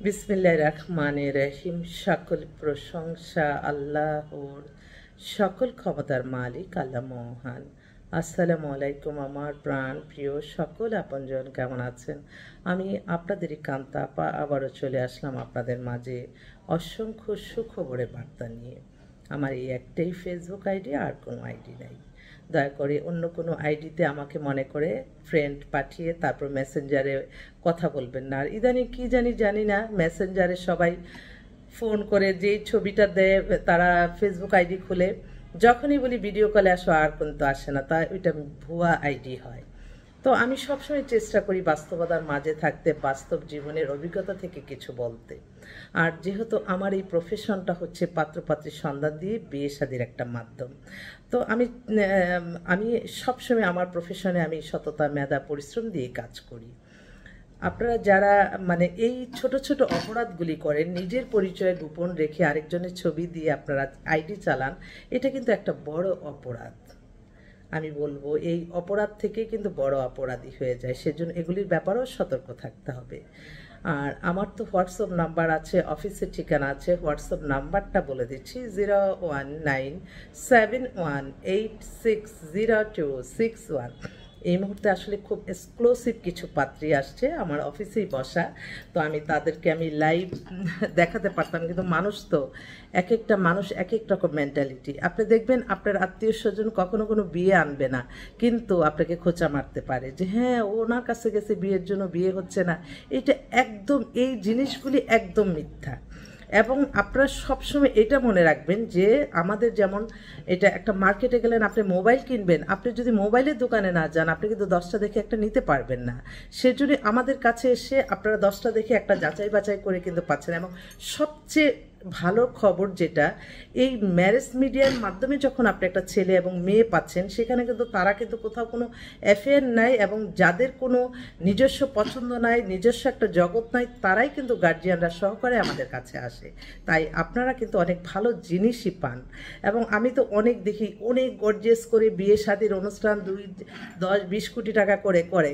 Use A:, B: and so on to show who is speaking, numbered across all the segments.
A: বিসমিল্লাহির রহমানির রহিম। সকল প্রশংসা আল্লাহর, সকল ক্ষমতার মালিক আল্লাহ মহান। আসসালামু আলাইকুম আমার প্রাণ প্রিয় সকল আপনজন, কেমন আছেন? আমি আপনাদেরই কান্তা আপা আবারও চলে আসলাম আপনাদের মাঝে অসংখ্য সুখবরের বার্তা নিয়ে। আমার এই একটাই ফেসবুক আইডি, আর কোনো আইডি নাই। দয়া করে অন্য কোনো আইডিতে আমাকে মনে করে ফ্রেন্ড পাঠিয়ে তারপর মেসেঞ্জারে কথা বলবেন না। আর ইদানিং কি জানি না, মেসেঞ্জারে সবাই ফোন করে যেই ছবিটা দেয় তারা ফেসবুক আইডি খুলে, যখনই বলি ভিডিও কলে আসো আর কিন্তু আসে না, তা ওইটা ভুয়া আইডি হয়। তো আমি সবসময় চেষ্টা করি বাস্তবতার মাঝে থাকতে, বাস্তব জীবনের অভিজ্ঞতা থেকে কিছু বলতে। আর যেহেতু আমার এই প্রফেশনটা হচ্ছে পাত্রপাত্রীর সন্ধান দিয়ে বিয়ে শাদির একটা মাধ্যম, তো আমি সবসময় আমার প্রফেশনে আমি সততা, মেধা, পরিশ্রম দিয়ে কাজ করি। আপনারা যারা এই ছোট ছোট অপরাধগুলি করেন, নিজের পরিচয় গোপন রেখে আরেকজনের ছবি দিয়ে আপনারা আইডি চালান, এটা কিন্তু একটা বড় অপরাধ। আমি বলবো এই অপরাধ থেকে কিন্তু বড় অপরাধী হয়ে যায়, সেজন্য এগুলির ব্যাপারেও সতর্ক থাকতে হবে। আর আমার তো হোয়াটসঅ্যাপ নাম্বার আছে, অফিসের ঠিকানা আছে, হোয়াটসঅ্যাপ নাম্বারটা বলে দিচ্ছি 01971860261। এই মুহূর্তে আসলে খুব এক্সক্লুসিভ কিছু পাত্রী আসছে আমার অফিসেই বসা, তো তাদেরকে আমি লাইভ দেখাতে পারতাম, কিন্তু মানুষ তো এক একটা মানুষ এক এক রকম মেন্টালিটি। আপনি দেখবেন আপনার আত্মীয় স্বজন কখনো কোনো বিয়ে আনবে না, কিন্তু আপনাকে খোঁচা মারতে পারে যে হ্যাঁ ওনার কাছে গেছে বিয়ের জন্য, বিয়ে হচ্ছে না। এটা একদম, এই জিনিসগুলি একদম মিথ্যা। এবং আপনারা সবসময় এটা মনে রাখবেন যে আমাদের যেমন এটা একটা মার্কেটে গেলেন, আপনি মোবাইল কিনবেন, আপনি যদি মোবাইলের দোকানে না যান আপনি কিন্তু 10টা দেখে একটা নিতে পারবেন না। সেজন্য আমাদের কাছে এসে আপনারা 10টা দেখে একটা যাচাই বাছাই করে কিন্তু পাচ্ছেন। এবং সবচেয়ে ভালো খবর যেটা, এই ম্যারেজ মিডিয়ার মাধ্যমে যখন আপনি একটা ছেলে এবং মেয়ে পাচ্ছেন, সেখানে কিন্তু তারা কিন্তু কোথাও কোনো অ্যাফেয়ার নাই, এবং যাদের কোনো নিজস্ব পছন্দ নাই, নিজস্ব একটা জগৎ নাই, তারাই কিন্তু গার্জিয়ানরা সহকারে আমাদের কাছে আসে। তাই আপনারা কিন্তু অনেক ভালো জিনিসই পান। এবং আমি তো অনেক দেখি, অনেক গর্জিয়াস করে বিয়ে শাদির অনুষ্ঠান 10-20 কোটি টাকা করে করে,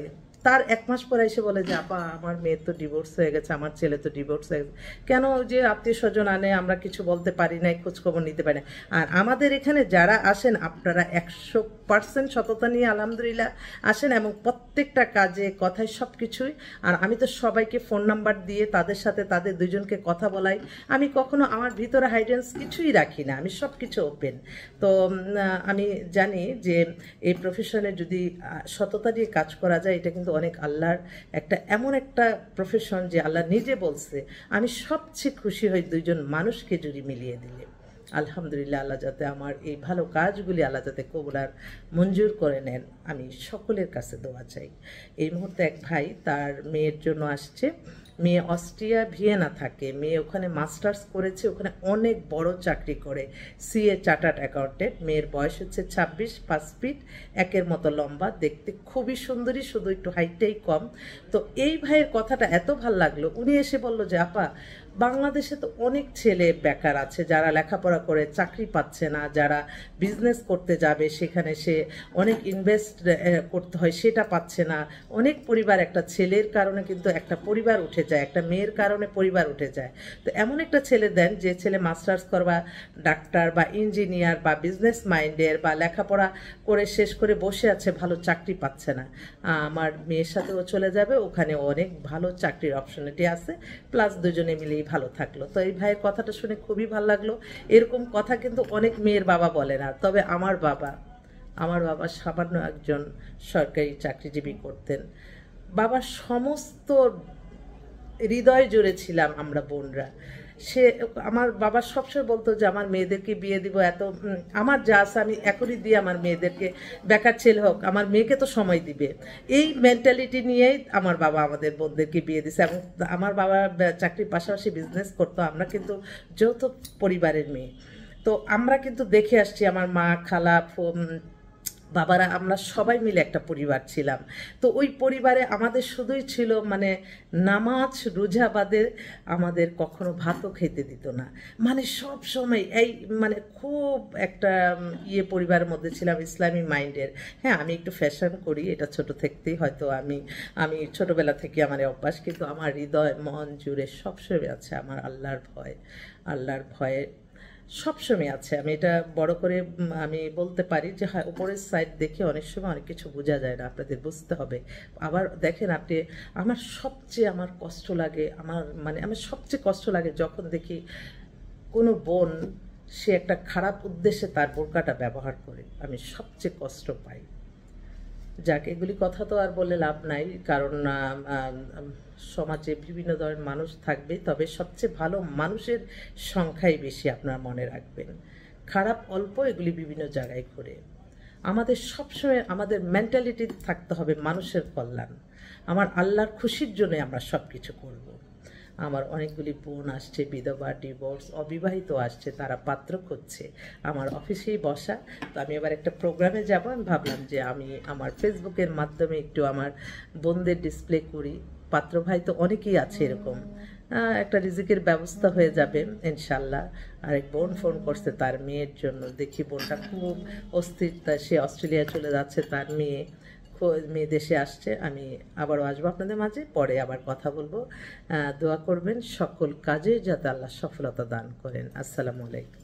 A: তার 1 মাস পরে এসে বলে যে আপা আমার মেয়ের তো ডিভোর্স হয়ে গেছে, আমার ছেলে তো ডিভোর্স হয়ে গেছে। কেন? যে আত্মীয় স্বজন আনে, আমরা কিছু বলতে পারি না, খোঁজখবর নিতে পারি না। আর আমাদের এখানে যারা আসেন আপনারা 100% সততা নিয়ে আলহামদুলিল্লাহ আসেন, এবং প্রত্যেকটা কাজে কথায় সব কিছুই। আর আমি তো সবাইকে ফোন নাম্বার দিয়ে তাদের সাথে তাদের দুজনকে কথা বলাই। আমি কখনো আমার ভিতরে হাইডেন্স কিছুই রাখি না, আমি সব কিছু ওপেন। তো আমি জানি যে এই প্রফেশনে যদি সততা দিয়ে কাজ করা যায়, এটা কিন্তু অনেক আল্লাহর একটা এমন একটা প্রফেশন যে আল্লাহ নিজে বলছে আমি সবচেয়ে খুশি হই দুইজন মানুষকে যদি মিলিয়ে দিলে। আলহামদুলিল্লাহ, আল্লাহ যাতে আমার এই ভালো কাজগুলি আল্লাহ যাতে কবুল আর মঞ্জুর করে নেন, আমি সকলের কাছে দোয়া চাই। এই মুহূর্তে এক ভাই তার মেয়ের জন্য আসছে। মেয়ে অস্ট্রিয়া ভিয়েনা থাকে, মেয়ে ওখানে মাস্টার্স করেছে, ওখানে অনেক বড় চাকরি করে, সিএ চার্টার্ড অ্যাকাউন্টেন্ট। মেয়ের বয়স হচ্ছে 26, 5 ফিট 1 মতো লম্বা, দেখতে খুবই সুন্দরী, শুধু একটু হাইটটাই কম। তো এই ভাইয়ের কথাটা এত ভাল লাগলো, উনি এসে বলল যে আপা বাংলাদেশে তো অনেক ছেলে বেকার আছে, যারা লেখাপড়া করে চাকরি পাচ্ছে না, যারা বিজনেস করতে যাবে সেখানে সে অনেক ইনভেস্ট করতে হয়, সেটা পাচ্ছে না। অনেক পরিবার, একটা ছেলের কারণে কিন্তু একটা পরিবার উঠে যায়, একটা মেয়ের কারণে পরিবার উঠে যায়। তো এমন একটা ছেলে দেন যে ছেলে মাস্টার্স করবা, ডাক্তার বা ইঞ্জিনিয়ার বা বিজনেস মাইন্ডের, বা লেখাপড়া করে শেষ করে বসে আছে, ভালো চাকরি পাচ্ছে না। আমার মেয়ের সাথেও চলে যাবে, ওখানে অনেক ভালো চাকরির অপশনিটি আছে, প্লাস দুজনে মিলেই ভালো থাকলো। তো এই ভাইয়ের কথাটা শুনে খুবই ভালো লাগলো। এরকম কথা কিন্তু অনেক মেয়ের বাবা বলে না, তবে আমার বাবা সামান্য একজন সরকারি চাকরিজীবী করতেন। বাবার সমস্ত হৃদয় জুড়ে ছিলাম আমরা বোনরা। সে আমার বাবা সবসময় বলতো যে আমার মেয়েদেরকে বিয়ে দিব, এত আমার যা আছে আমি এখনই দিয়ে আমার মেয়েদেরকে, বেকার ছেলে হোক আমার মেয়েকে তো সময় দিবে। এই মেন্টালিটি নিয়েই আমার বাবা আমাদের বোনদেরকে বিয়ে দিছে। এবং আমার বাবা চাকরির পাশাপাশি বিজনেস করতো। আমরা কিন্তু যৌথ পরিবারের মেয়ে, তো আমরা কিন্তু দেখে আসছি আমার মা, খালা, বাবারা আমরা সবাই মিলে একটা পরিবার ছিলাম। তো ওই পরিবারে আমাদের শুধুই ছিল মানে নামাজ রোজা বাদে আমাদের কখনো ভাতও খেতে দিত না। মানে সব সময় এই মানে খুব একটা পরিবারের মধ্যে ছিলাম, ইসলামী মাইন্ডের। হ্যাঁ, আমি একটু ফ্যাশন করি, এটা ছোট থেকেই হয়তো আমি আমি ছোটবেলা থেকে আমার অভ্যাস, কিন্তু আমার হৃদয় মন জুড়ে সবসময় আছে আমার আল্লাহর ভয়। আল্লাহর ভয়ে সবসময় আছে। আমি এটা বড় করে আমি বলতে পারি যে হ্যাঁ, উপরের সাইড দেখে অনেক সময় অনেক কিছু বোঝা যায় না, আপনাদের বুঝতে হবে। আবার দেখেন আপনি, আমার কষ্ট লাগে, আমার সবচেয়ে কষ্ট লাগে যখন দেখি কোনো বোন সে একটা খারাপ উদ্দেশ্যে তার বোরকাটা ব্যবহার করে, আমি সবচেয়ে কষ্ট পাই। যাক, এগুলি কথা তো আর বলে লাভ নাই, কারণ সমাজে বিভিন্ন ধরনের মানুষ থাকবে, তবে সবচেয়ে ভালো মানুষের সংখ্যাই বেশি, আপনারা মনে রাখবেন। খারাপ অল্প, এগুলি বিভিন্ন জায়গায় ঘুরে। আমাদের সবসময় আমাদের মেন্টালিটি থাকতে হবে মানুষের কল্যাণ, আমার আল্লাহর খুশির জন্য আমরা সব কিছু করব। আমার অনেকগুলি বোন আসছে, বিধবা, ডিভোর্স, অবিবাহিত আসছে, তারা পাত্র খুঁজছে। আমার অফিসেই বসা, তো আমি এবার একটা প্রোগ্রামে যাব। আমি ভাবলাম যে আমি আমার ফেসবুকের মাধ্যমে একটু আমার বোনদের ডিসপ্লে করি। পাত্র ভাই তো অনেকেই আছে এরকম, একটা রিজিকের ব্যবস্থা হয়ে যাবে ইনশাল্লাহ। আরেক বোন ফোন করছে তার মেয়ের জন্য, দেখি বোনটা খুব অস্থির, সে অস্ট্রেলিয়া চলে যাচ্ছে, তার মেয়ে দেশে আসছে। আমি আবারও আসবো আপনাদের মাঝে, পরে আবার কথা বলবো। দোয়া করবেন সকল কাজে যাতে আল্লাহ সফলতা দান করেন। আসসালামু আলাইকুম।